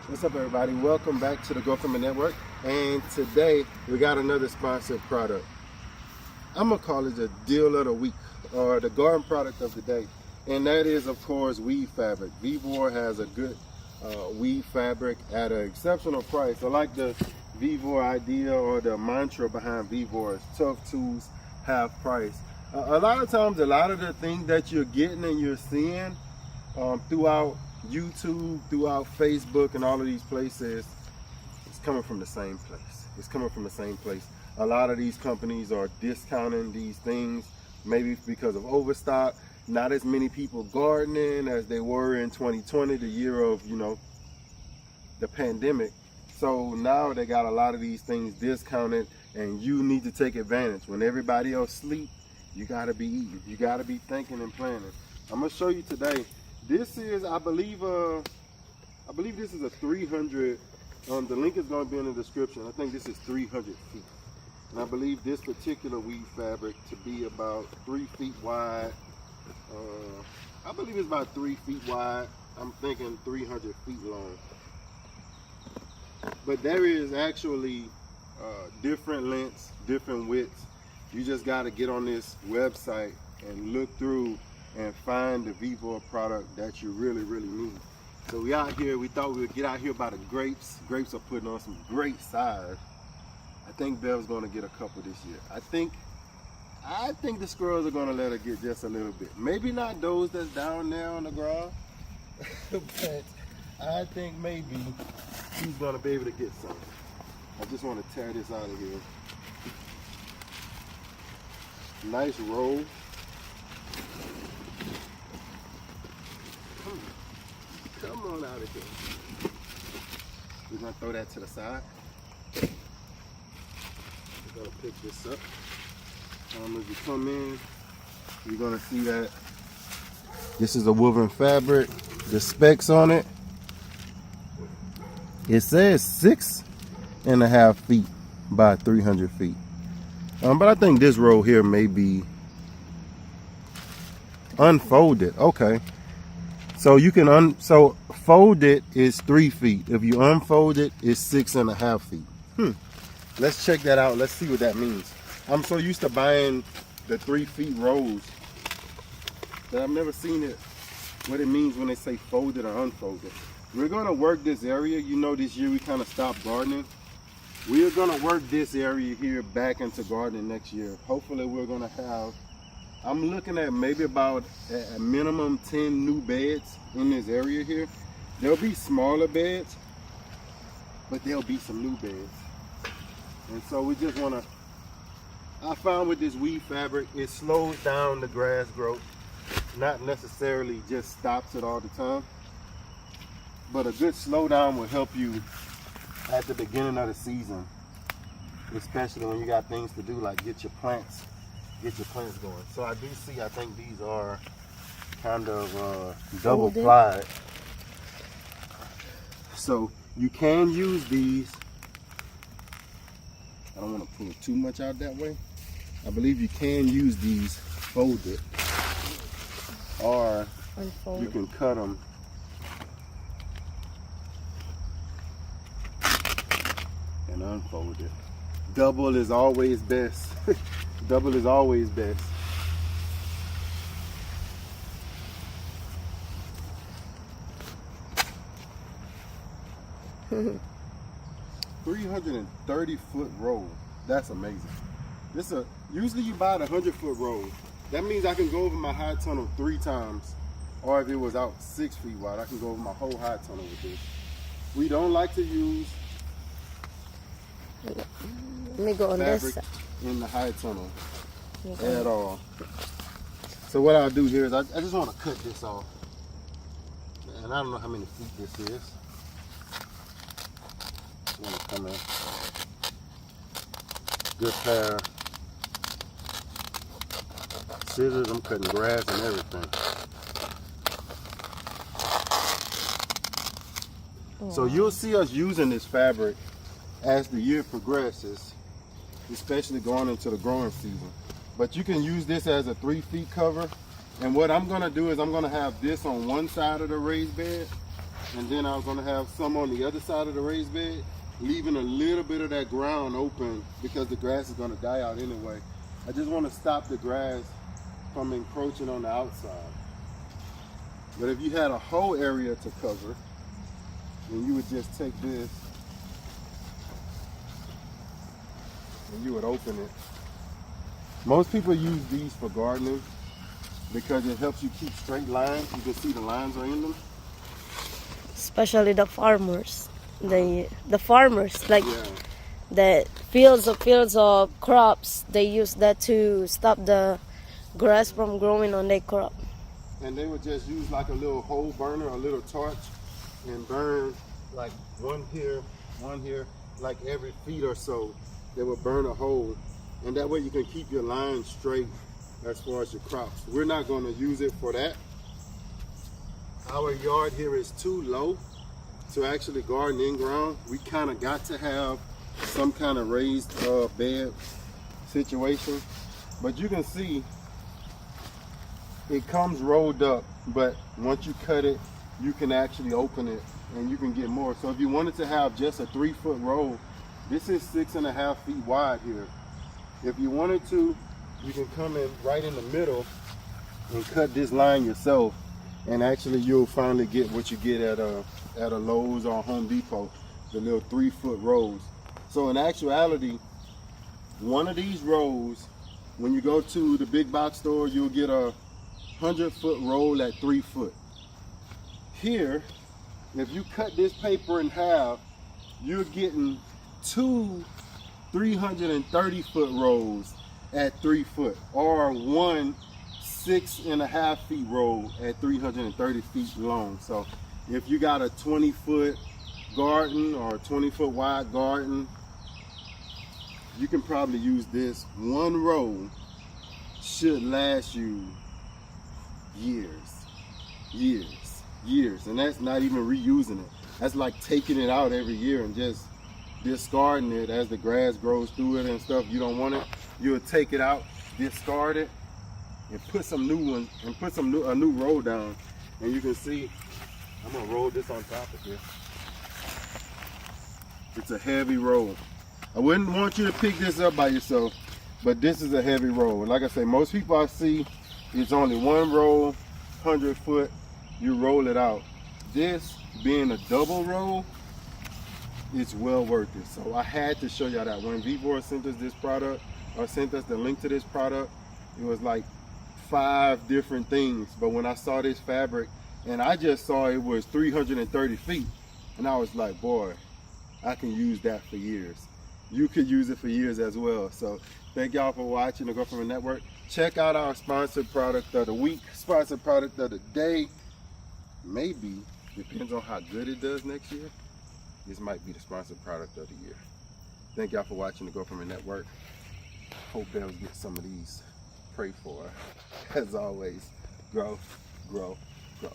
What's up, everybody? Welcome back to the Go From Network. And today we got another sponsored product. I'm gonna call it the deal of the week or the garden product of the day, and that is, of course, weave fabric. Vevor has a good weave fabric at an exceptional price. I like the Vevor idea, or the mantra behind Vevor is tough tools, half price. A lot of times, a lot of the things that you're getting and you're seeing throughout YouTube, throughout Facebook, and all of these places, it's coming from the same place. It's coming from the same place. A lot of these companies are discounting these things, maybe because of overstock. Not as many people gardening as they were in 2020, the year of, the pandemic. So now they got a lot of these things discounted, and you need to take advantage. When everybody else sleep, you gotta be eating. You gotta be thinking and planning. I'm gonna show you today. This is, I believe this is a 300. The link is going to be in the description. I think this is 300 feet, and I believe this particular weave fabric to be about 3 feet wide. I believe it's about 3 feet wide. I'm thinking 300 feet long. But there is actually different lengths, different widths. You just got to get on this website and look through and find the Vevor product that you really need. So we out here, we thought we would get out here by the grapes. Grapes are putting on some great size. I think Bev's gonna get a couple this year. I think the squirrels are gonna let her get just a little bit. Maybe not those that's down there on the ground, but I think maybe she's gonna be able to get some. I just wanna tear this out of here. Nice roll. Come on out of here. We're gonna throw that to the side. We're gonna pick this up. As you come in, you're gonna see that this is a woven fabric. The specs on it, it says 6.5 feet by 300 feet. But I think this roll here may be unfolded. Okay. So you can fold it is 3 feet. If you unfold it, it's 6.5 feet. Let's check that out. Let's see what that means. I'm so used to buying the 3 feet rolls that I've never seen it, what it means when they say folded or unfolded. We're gonna work this area. This year we kind of stopped gardening. We are gonna work this area here back into gardening next year. Hopefully we're gonna have, I'm looking at maybe about a minimum 10 new beds in this area here. There'll be smaller beds, but there'll be some new beds. And so we just wanna, I found with this weave fabric, it slows down the grass growth. Not necessarily just stops it all the time, but a good slowdown will help you at the beginning of the season, especially when you got things to do like get your plants going. So I do see, I think these are kind of double plied. So you can use these. I don't want to pull too much out that way. I believe you can use these folded, or you can cut them and unfold it. Double is always best. Double is always best. $330-foot roll. That's amazing. Usually you buy the 100-foot roll. That means I can go over my high tunnel 3 times. Or if it was out 6 feet wide, I can go over my whole high tunnel with this. We don't like to use Let me go on this fabric in the high tunnel at all. So what I'll do here is I just want to cut this off. And I don't know how many feet this is. Just want to come in. Good pair of scissors. I'm cutting grass and everything. So you'll see us using this fabric as the year progresses, especially going into the growing season. But you can use this as a 3 feet cover. And what I'm gonna do is I'm gonna have this on one side of the raised bed, and then I was gonna have some on the other side of the raised bed, leaving a little bit of that ground open because the grass is gonna die out anyway. I just wanna stop the grass from encroaching on the outside. But if you had a whole area to cover, then you would just take this and you would open it. Most people use these for gardening because it helps you keep straight lines. You can see the lines are in them. Especially the farmers. The farmers, like Yeah. the fields of crops, they use that to stop the grass from growing on their crop. And they would just use like a little hole burner, a little torch, and burn like one here, like every feet or so. They would burn a hole, and that way you can keep your lines straight as far as your crops. We're not going to use it for that. Our yard here is too low to actually garden in ground. We kind of got to have some kind of raised bed situation, but you can see it comes rolled up, but once you cut it, you can actually open it and you can get more. So if you wanted to have just a 3-foot roll, this is 6.5 feet wide here. If you wanted to, you can come in right in the middle and cut this line yourself, and actually you'll finally get what you get at a Lowe's or Home Depot, the little 3-foot rolls. So in actuality, one of these rolls, when you go to the big box store, you'll get a 100-foot roll at 3 foot. Here, if you cut this paper in half, you're getting 2 330-foot rolls at 3 foot, or 1 6.5 feet roll at 330 feet long. So if you got a 20-foot garden or a 20-foot wide garden, you can probably use this. One roll should last you years, and that's not even reusing it. That's like taking it out every year and just discarding it as the grass grows through it and stuff. You don't want it, you'll take it out, discard it, and put some new ones, and put a new roll down. And you can see, I'm gonna roll this on top of here. It's a heavy roll. I wouldn't want you to pick this up by yourself, but this is a heavy roll. And like I say, most people I see, it's only one roll, 100 foot, you roll it out. This being a double roll, it's well worth it. So I had to show y'all that. When Vevor sent us this product, or sent us the link to this product, it was like 5 different things. But when I saw this fabric, and I just saw it was 330 feet, and I was like, boy, I can use that for years. You could use it for years as well. So thank y'all for watching the Government Network. Check out our sponsored product of the week, sponsored product of the day. Maybe, depends on how good it does next year, this might be the sponsored product of the year. Thank y'all for watching the Government Network. Hope they'll get some of these. Pray for her. As always, grow, grow, grow.